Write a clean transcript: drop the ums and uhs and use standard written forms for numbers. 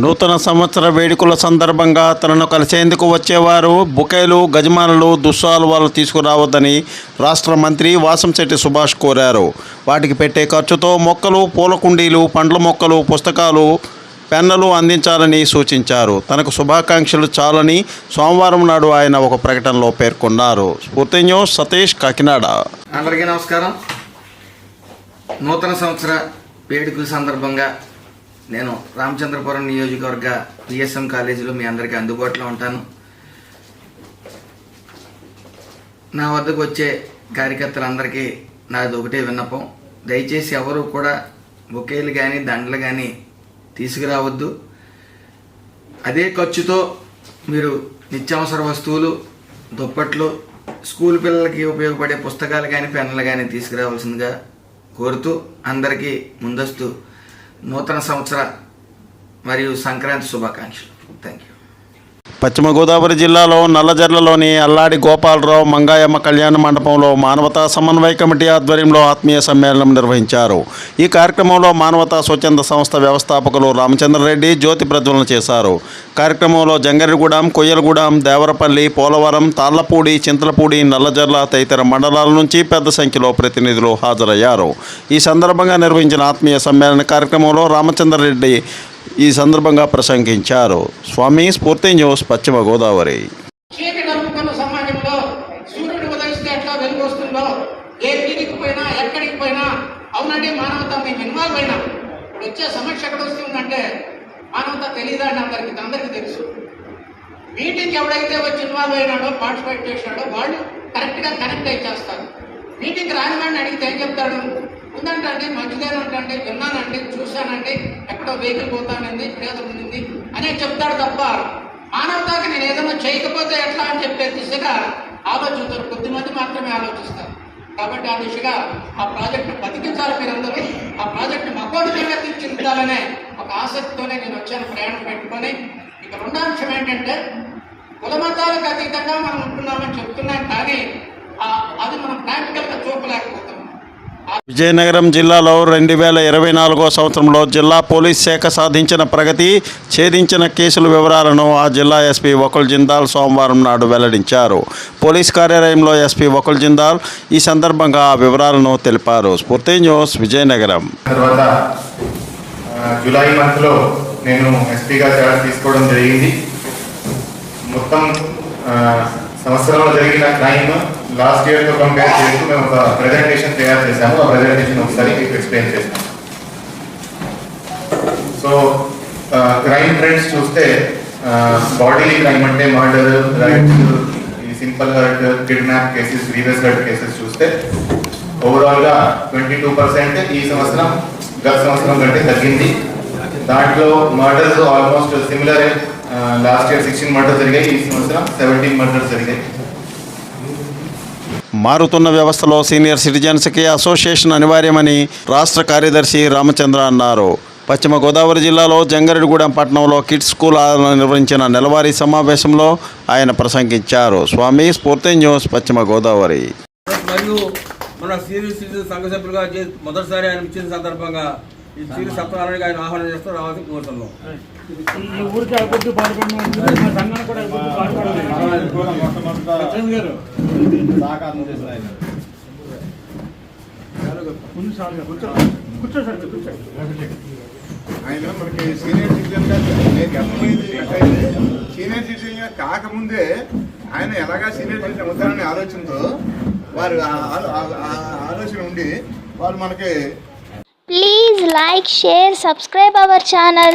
నూతన సంవత్సర వేడుకల సందర్భంగా తనను కలిసేందుకు వచ్చేవారు బుకేలు, గజమానులు, దుస్సాలువాలు తీసుకురావద్దని రాష్ట్ర మంత్రి వాసంశెట్టి సుభాష్ కోరారు. వాటికి పెట్టే ఖర్చుతో మొక్కలు, పూల కుండీలు, పండ్ల మొక్కలు, పుస్తకాలు, పెన్నులు అందించాలని సూచించారు. తనకు శుభాకాంక్షలు చాలని సోమవారం నాడు ఆయన ఒక ప్రకటనలో పేర్కొన్నారు. స్ఫూర్తి న్యూస్ సతీష్, కాకినాడ. అందరికీ నమస్కారం. నూతన సంవత్సర వేడుకల సందర్భంగా నేను రామచంద్రపురం నియోజకవర్గ పిఎస్ఎం కాలేజీలో మీ అందరికీ అందుబాటులో ఉంటాను. నా వద్దకు వచ్చే కార్యకర్తలందరికీ నాది ఒకటే విన్నపం. దయచేసి ఎవరు కూడా బొకేలు కానీ దండలు కానీ తీసుకురావద్దు. అదే ఖర్చుతో మీరు నిత్యావసర వస్తువులు, దుప్పట్లు, స్కూల్ పిల్లలకి ఉపయోగపడే పుస్తకాలు కానీ పెన్నులు కానీ తీసుకురావాల్సిందిగా కోరుతూ అందరికీ ముందస్తు నూతన సంవత్సర మరియు సంక్రాంతి శుభాకాంక్షలు. Thank you. పశ్చిమ గోదావరి జిల్లాలో నల్లజర్లలోని అల్లాడి గోపాలరావు మంగాయమ్మ కళ్యాణ మండపంలో మానవతా సమన్వయ కమిటీ ఆధ్వర్యంలో ఆత్మీయ సమ్మేళనం నిర్వహించారు. ఈ కార్యక్రమంలో మానవతా స్వచ్ఛంద సంస్థ వ్యవస్థాపకులు రామచంద్రరెడ్డి జ్యోతి ప్రజ్వలన చేశారు. కార్యక్రమంలో జంగరిగూడెం, కొయ్యలగూడెం, దేవరపల్లి, పోలవరం, తాళ్లపూడి, చింతలపూడి, నల్లజర్ల తదితర మండలాల నుంచి పెద్ద సంఖ్యలో ప్రతినిధులు హాజరయ్యారు. ఈ సందర్భంగా నిర్వహించిన ఆత్మీయ సమ్మేళన కార్యక్రమంలో రామచంద్రరెడ్డి ఈ సందర్భంగా ప్రసంగించారు. స్వామి, స్ఫూర్తి న్యూస్, పశ్చిమ గోదావరి. సమాజంలో సూర్యుడు ఉదయిస్తే ఎట్లా వెలుగు వస్తుందో, ఏ వీధికి పోయినా ఎక్కడికి పోయినా అవునండి మానవత మేము ఇన్వాల్వ్ అయినా. ఇప్పుడు వచ్చే సమస్య ఎక్కడ వస్తుందంటే మానవత తెలియదా అని అందరికీ తెలుసు. మీటింగ్ ఎవడైతే వచ్చి ఇన్వాల్వ్ అయినాడో, పార్టిసిపేట్ చేసినాడో వాళ్ళు కరెక్ట్గా కనెక్ట్ అయి చేస్తారు. మీటింగ్ రాని వాడిని అడిగితే ఏం చెప్తాడు? ఉందంటే మంచిదేనంటే విన్నానండి, చూశానండి, ఎక్కడో వెహికల్ పోతానండి, ప్రేతం ఉంది అనే చెప్తాడు తప్ప మానవతాకి నేను ఏదైనా చేయకపోతే ఎట్లా అని చెప్పే దిశగా ఆలోచిస్తారు. కొద్దిమంది మాత్రమే ఆలోచిస్తారు. కాబట్టి ఆ దిశగా ఆ ప్రాజెక్టు బతికించాలి. మీరందరూ ఆ ప్రాజెక్టు మకోడితంగా తీర్చిదిద్దాలనే ఒక ఆసక్తితోనే నేను వచ్చాను, ప్రయాణం పెట్టుకొని. ఇక రెండో అంశం ఏంటంటే కులమతాలకు అతీతంగా మనం ఉంటున్నామని చెప్తున్నాం, కానీ అది మనం ప్రాక్టికల్గా చూపలేకపోతున్నాం. విజయనగరం జిల్లాలో 2024 సంవత్సరంలో జిల్లా పోలీస్ శాఖ సాధించిన ప్రగతి, ఛేదించిన కేసుల వివరాలను ఆ జిల్లా ఎస్పీ వకుల్ జిందాల్ సోమవారం నాడు వెల్లడించారు. పోలీస్ కార్యాలయంలో ఎస్పీ వకుల్ జిందాల్ ఈ సందర్భంగా ఆ వివరాలను తెలిపారు. స్ఫూర్తి న్యూస్, విజయనగరం. తర్వాత జూలై మంత్లో నేను ఎస్పీగా చార్జ్ తీసుకోవడం జరిగింది. మొత్తం సంవత్సరంలో జరిగిన క్రైమ్ లాస్ట్ ఇయర్తో కంపేర్ చేస్తూ మేము ఒక ప్రెజెంటేషన్ తయారు చేశాము. ఆ ప్రెజెంటేషన్ ఒకసారి మీకు ఎక్స్ప్లెయిన్ చేస్తాము. సో క్రైమ్ ట్రెండ్స్ చూస్తే బాడీలీ క్రైమ్ అంటే మర్డర్, రైట్, ఈ simple hurt, kidnap cases, grievous hurt cases చూస్తే ఓవరాల్గా 22% ఈ సంవత్సరం గత సంవత్సరం కంటే తగ్గింది. దాంట్లో murders almost similar. Last year 16 murders జరిగాయి, ఈ సంవత్సరం 17 మర్డర్స్ జరిగాయి. మారుతున్న వ్యవస్థలో సీనియర్ సిటిజన్స్కి అసోసియేషన్ అనివార్యమని రాష్ట్ర కార్యదర్శి రామచంద్ర అన్నారు. పశ్చిమ గోదావరి జిల్లాలో జంగరిగూడెం పట్టణంలో కిడ్స్ స్కూల్ నిర్వహించిన నెలవారీ సమావేశంలో ఆయన ప్రసంగించారు. స్వామి, స్ఫూర్తి న్యూస్, పశ్చిమ గోదావరి. మరియు మన సీనియర్ సిటిజన్ సంఘ సభ్యులుగా మొదటిసారి ఆయన ఇచ్చిన సందర్భంగా ఈ సీనియర్ సప్తాహానికి ఆయన ఆహ్వానం చేస్తూ రావాల్సి కోరుతున్నాం. ఊరికి అభివృద్ధి పాల్పడిన సంఘాన్ని కూడా ఆయన మనకి సీనియర్ సిటిజన్గా సీనియర్ సిటిజన్గా కాకముందే ఆయన ఎలాగా సీనియర్ సిటిజన్ అవుతారనే ఆలోచనతో వారు ఆలోచన ఉండి వారు మనకి. Please like, share, subscribe our channel.